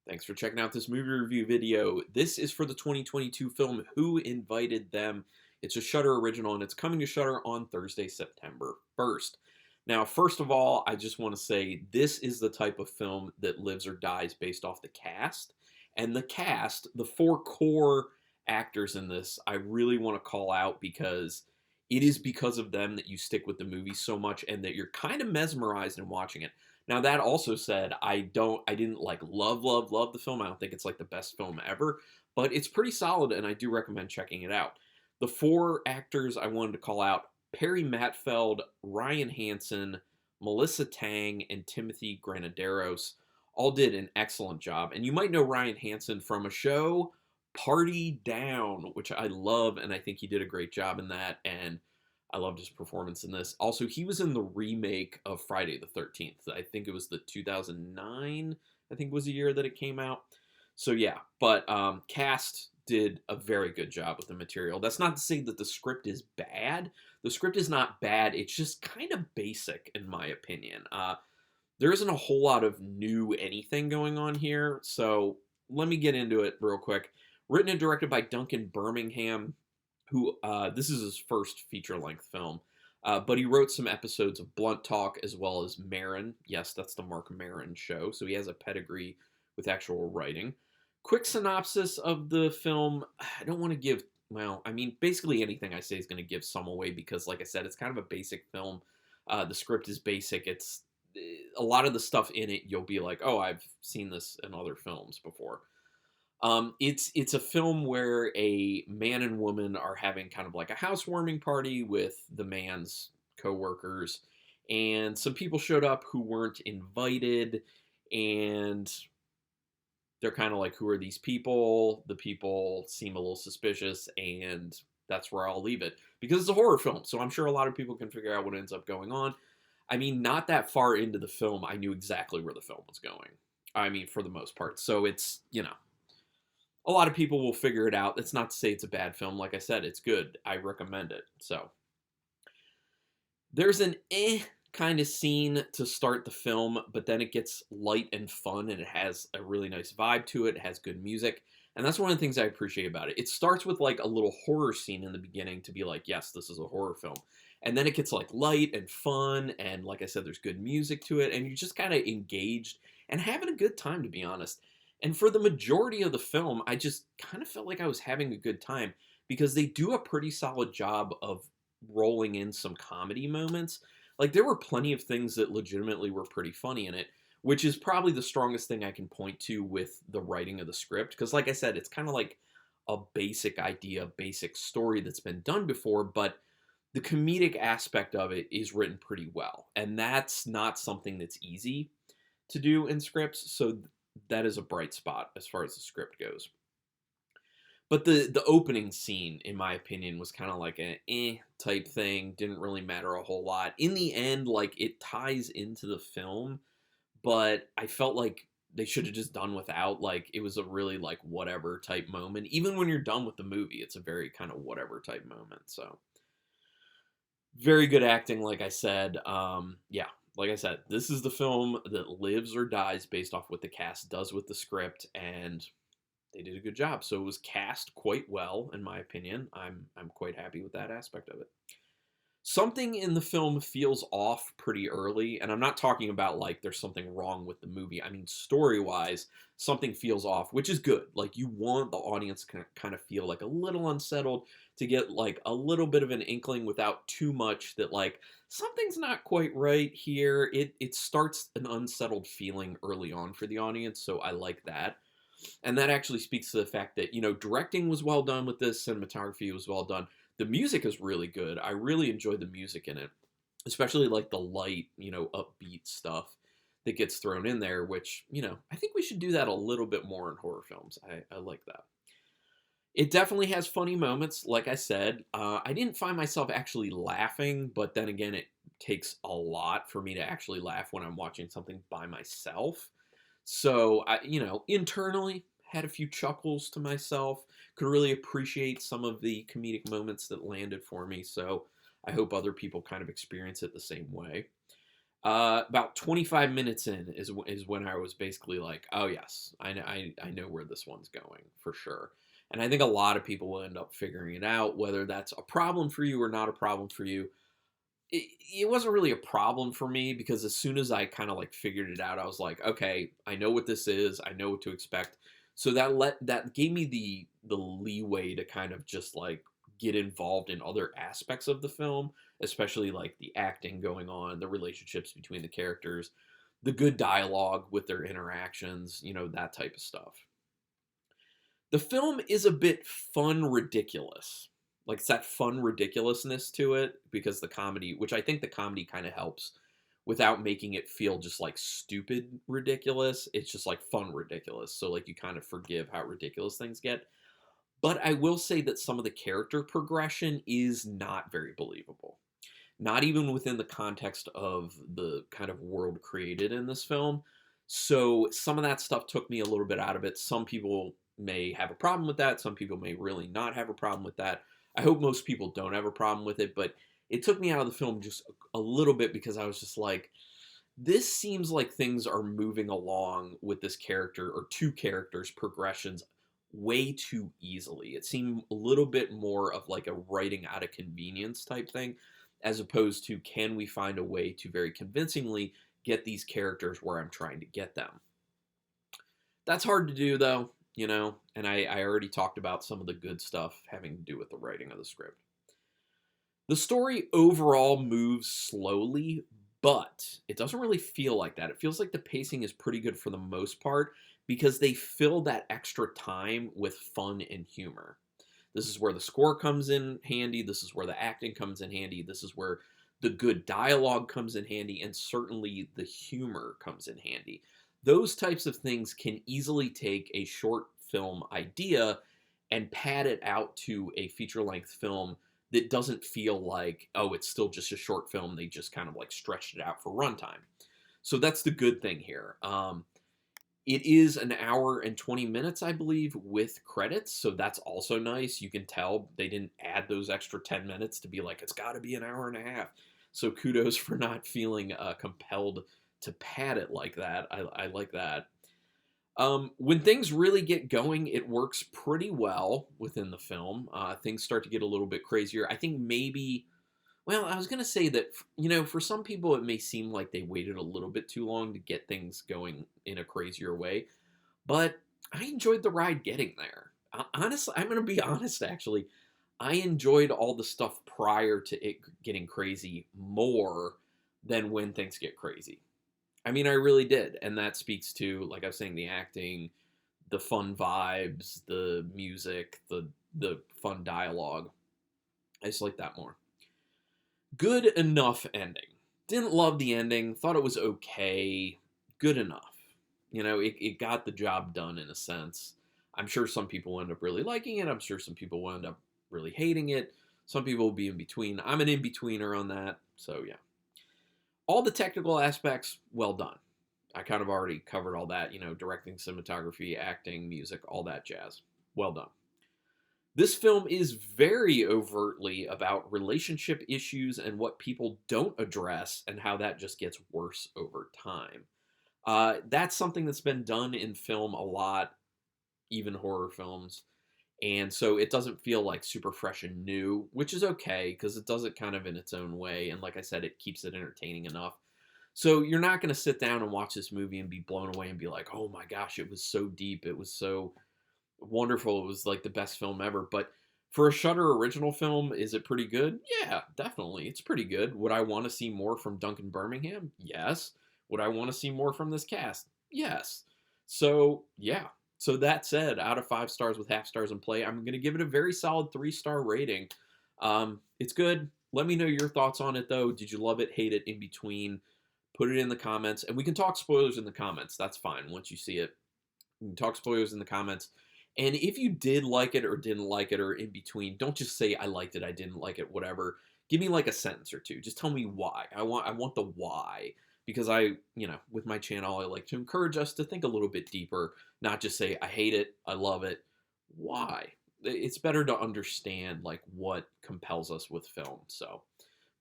Thanks for checking out this movie review video. This is for the 2022 film Who Invited Them? It's a Shudder original and it's coming to Shudder on Thursday, September 1st. Now, first of all, I just want to say this is the type of film that lives or dies based off the cast. And the cast, the four core actors in this, I really want to call out because it is because of them that you stick with the movie so much and that you're kind of mesmerized in watching it. Now that also said, I didn't like love the film. I don't think it's like the best film ever, but it's pretty solid and I do recommend checking it out. The four actors I wanted to call out: Perry Matfeld, Ryan Hansen, Melissa Tang, and Timothy Granaderos all did an excellent job. And you might know Ryan Hansen from a show, Party Down, which I love, and I think he did a great job in that. And I loved his performance in this. Also, he was in the remake of Friday the 13th. I think it was the 2009, I think was the year that it came out. So yeah, but cast did a very good job with the material. That's not to say that the script is bad. The script is not bad. It's just kind of basic in my opinion. There isn't a whole lot of new anything going on here. So let me get into it real quick. Written and directed by Duncan Birmingham, who this is his first feature-length film, but he wrote some episodes of Blunt Talk as well as Maron. Yes, that's the Mark Maron show, so he has a pedigree with actual writing. Quick synopsis of the film. I don't want to give, well, I mean, basically anything I say is going to give some away because, like I said, it's kind of a basic film. The script is basic. It's a lot of the stuff in it, you'll be like, oh, I've seen this in other films before. It's a film where a man and woman are having kind of like a housewarming party with the man's coworkers, and some people showed up who weren't invited, and they're kind of like, who are these people? The people seem a little suspicious, and that's where I'll leave it because it's a horror film, so I'm sure a lot of people can figure out what ends up going on. I mean, not that far into the film, I knew exactly where the film was going. I mean, for the most part. So it's, a lot of people will figure it out. That's not to say it's a bad film. Like I said, it's good. I recommend it. So there's an kind of scene to start the film, but then it gets light and fun and it has a really nice vibe to it. It has good music. And that's one of the things I appreciate about it. It starts with like a little horror scene in the beginning to be like, yes, this is a horror film. And then it gets like light and fun. And like I said, there's good music to it. And you're just kind of engaged and having a good time, to be honest. And for the majority of the film, I just kind of felt like I was having a good time because they do a pretty solid job of rolling in some comedy moments. Like there were plenty of things that legitimately were pretty funny in it, which is probably the strongest thing I can point to with the writing of the script. Because like I said, it's kind of like a basic idea, basic story that's been done before, but the comedic aspect of it is written pretty well. And that's not something that's easy to do in scripts. So that is a bright spot as far as the script goes. But the opening scene, in my opinion, was kind of like an type thing. Didn't really matter a whole lot. In the end, like it ties into the film, but I felt like they should have just done without. Like it was a really like whatever type moment. Even when you're done with the movie, it's a very kind of whatever type moment. So very good acting, like I said. Yeah, like I said, this is the film that lives or dies based off what the cast does with the script, and they did a good job. So it was cast quite well, in my opinion. I'm quite happy with that aspect of it. Something in the film feels off pretty early, and I'm not talking about like there's something wrong with the movie. I mean, story-wise, something feels off, which is good. Like you want the audience to kind of feel like a little unsettled, to get like a little bit of an inkling without too much that like something's not quite right here. It starts an unsettled feeling early on for the audience, so I like that. And that actually speaks to the fact that, directing was well done with this, cinematography was well done. The music is really good. I really enjoyed the music in it, especially like the light, upbeat stuff that gets thrown in there, which, I think we should do that a little bit more in horror films. I like that. It definitely has funny moments, like I said. I didn't find myself actually laughing, but then again, it takes a lot for me to actually laugh when I'm watching something by myself. So, internally, had a few chuckles to myself. Could really appreciate some of the comedic moments that landed for me. So, I hope other people kind of experience it the same way. About 25 minutes in is when I was basically like, oh yes, I know where this one's going for sure. And I think a lot of people will end up figuring it out, whether that's a problem for you or not a problem for you. It wasn't really a problem for me because as soon as I kind of like figured it out, I was like, okay, I know what this is. I know what to expect. So that gave me the leeway to kind of just like get involved in other aspects of the film, especially like the acting going on, the relationships between the characters, the good dialogue with their interactions, that type of stuff. The film is a bit fun ridiculous. Like it's that fun ridiculousness to it because the comedy, which I think the comedy kind of helps without making it feel just like stupid ridiculous. It's just like fun ridiculous. So like you kind of forgive how ridiculous things get. But I will say that some of the character progression is not very believable. Not even within the context of the kind of world created in this film. So some of that stuff took me a little bit out of it. Some people may have a problem with that. Some people may really not have a problem with that. I hope most people don't have a problem with it, but it took me out of the film just a little bit because I was just like, this seems like things are moving along with this character or two characters' progressions way too easily. It seemed a little bit more of like a writing out of convenience type thing, as opposed to can we find a way to very convincingly get these characters where I'm trying to get them. That's hard to do though, and I already talked about some of the good stuff having to do with the writing of the script. The story overall moves slowly, but it doesn't really feel like that. It feels like the pacing is pretty good for the most part because they fill that extra time with fun and humor. This is where the score comes in handy. This is where the acting comes in handy. This is where the good dialogue comes in handy, and certainly the humor comes in handy. Those types of things can easily take a short film idea and pad it out to a feature length film that doesn't feel like, oh, it's still just a short film. They just kind of like stretched it out for runtime. So that's the good thing here. It is an hour and 20 minutes, I believe, with credits. So that's also nice. You can tell they didn't add those extra 10 minutes to be like, it's got to be an hour and a half. So kudos for not feeling compelled to pad it like that. I like that. When things really get going, it works pretty well within the film. Things start to get a little bit crazier. I think maybe, well, I was going to say that, for some people, it may seem like they waited a little bit too long to get things going in a crazier way. But I enjoyed the ride getting there. Honestly, I'm going to be honest, actually. I enjoyed all the stuff prior to it getting crazy more than when things get crazy. I mean, I really did. And that speaks to, like I was saying, the acting, the fun vibes, the music, the fun dialogue. I just like that more. Good enough ending. Didn't love the ending. Thought it was okay. Good enough. It got the job done in a sense. I'm sure some people end up really liking it. I'm sure some people will end up really hating it. Some people will be in between. I'm an in-betweener on that. So, yeah. All the technical aspects, well done. I kind of already covered all that, directing, cinematography, acting, music, all that jazz. Well done. This film is very overtly about relationship issues and what people don't address and how that just gets worse over time. That's something that's been done in film a lot, even horror films. And so it doesn't feel like super fresh and new, which is okay because it does it kind of in its own way. And like I said, it keeps it entertaining enough. So you're not going to sit down and watch this movie and be blown away and be like, oh my gosh, it was so deep. It was so wonderful. It was like the best film ever. But for a Shudder original film, is it pretty good? Yeah, definitely. It's pretty good. Would I want to see more from Duncan Birmingham? Yes. Would I want to see more from this cast? Yes. So, yeah. So that said, out of 5 stars with half stars in play, I'm going to give it a very solid 3-star rating. It's good. Let me know your thoughts on it, though. Did you love it, hate it, in between? Put it in the comments. And we can talk spoilers in the comments. That's fine once you see it. We can talk spoilers in the comments. And if you did like it or didn't like it or in between, don't just say, I liked it, I didn't like it, whatever. Give me like a sentence or two. Just tell me why. I want the why. Because with my channel, I like to encourage us to think a little bit deeper, not just say, I hate it, I love it. Why? It's better to understand like what compels us with film. So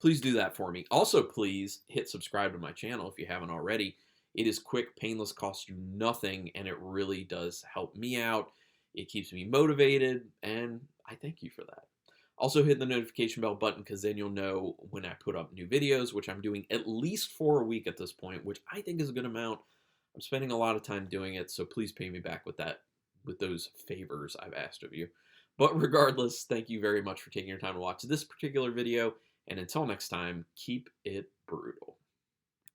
Please do that for me. Also, please hit subscribe to my channel if you haven't already. It is quick, painless, costs you nothing, and it really does help me out. It keeps me motivated, and I thank you for that. Also, hit the notification bell button because then you'll know when I put up new videos, which I'm doing at least 4 a week at this point, which I think is a good amount. I'm spending a lot of time doing it, so please pay me back with that, with those favors I've asked of you. But regardless, thank you very much for taking your time to watch this particular video, and until next time, keep it brutal.